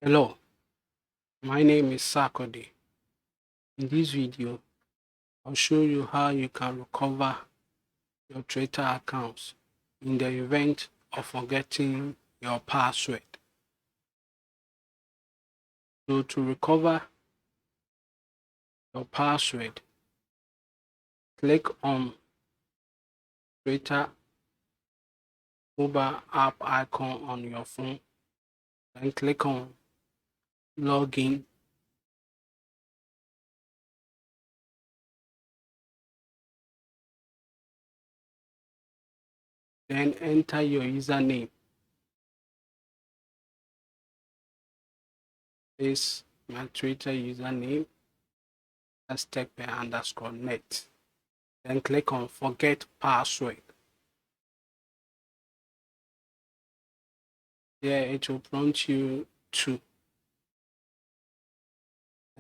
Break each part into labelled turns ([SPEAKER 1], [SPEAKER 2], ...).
[SPEAKER 1] Hello, my name is Sakode. In this video, I'll show you how you can recover your Twitter accounts in the event of forgetting your password. So to recover your password, click on Twitter mobile app icon on your phone, then click on Login. Then enter your username. This is my Twitter username, that's Techped_net. Then click on Forget Password. Here it will prompt you to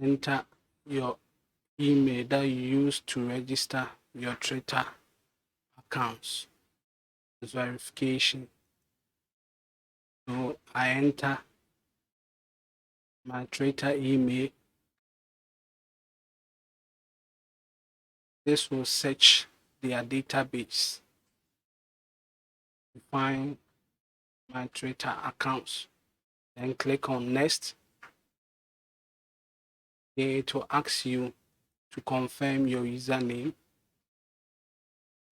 [SPEAKER 1] enter your email that you use to register your Twitter accounts as verification. So I enter my Twitter email. This will search their database to find my Twitter accounts. Then click on Next. Here it will ask you to confirm your username.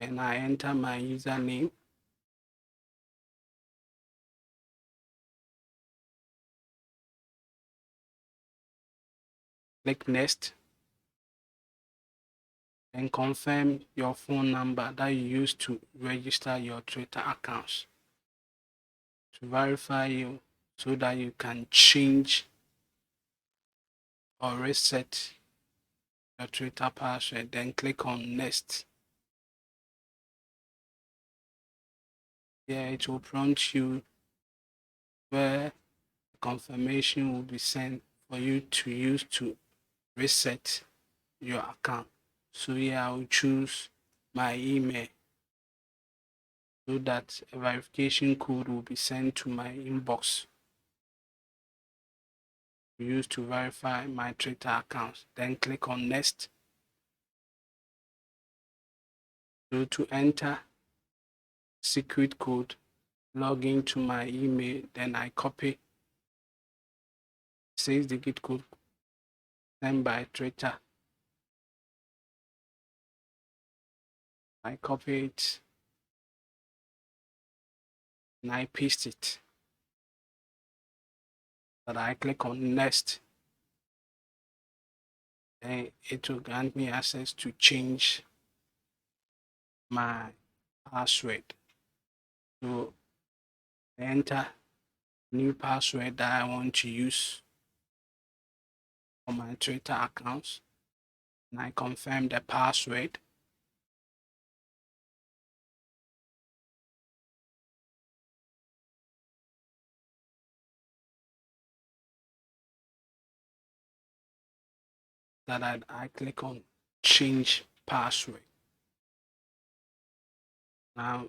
[SPEAKER 1] And I enter my username. Click Next. And confirm your phone number that you use to register your Twitter accounts to verify you so that you can change or reset your Twitter password. Then click on Next. Here it will prompt you where confirmation will be sent for you to use to reset your account. So here I will choose my email so that a verification code will be sent to my inbox to use to verify my Twitter account. Then click on Next. So to enter secret code, log into my email, then I copy 6-digit code sent by Twitter. I copy it and I paste it. But I click on Next. Then it will grant me access to change my password. So I enter new password that I want to use for my Twitter accounts. And I confirm the password. That I click on change password. Now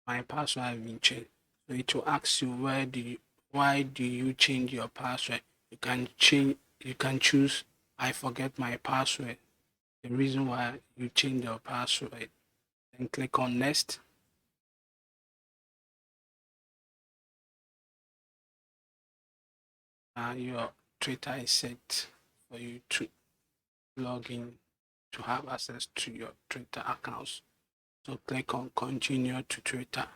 [SPEAKER 1] my password has been changed. So it will ask you why do you change your password? You can choose I forget my password. The reason why you change your password. Then click on Next. Your Twitter is set for you to log in to have access to your Twitter accounts. So click on Continue to Twitter.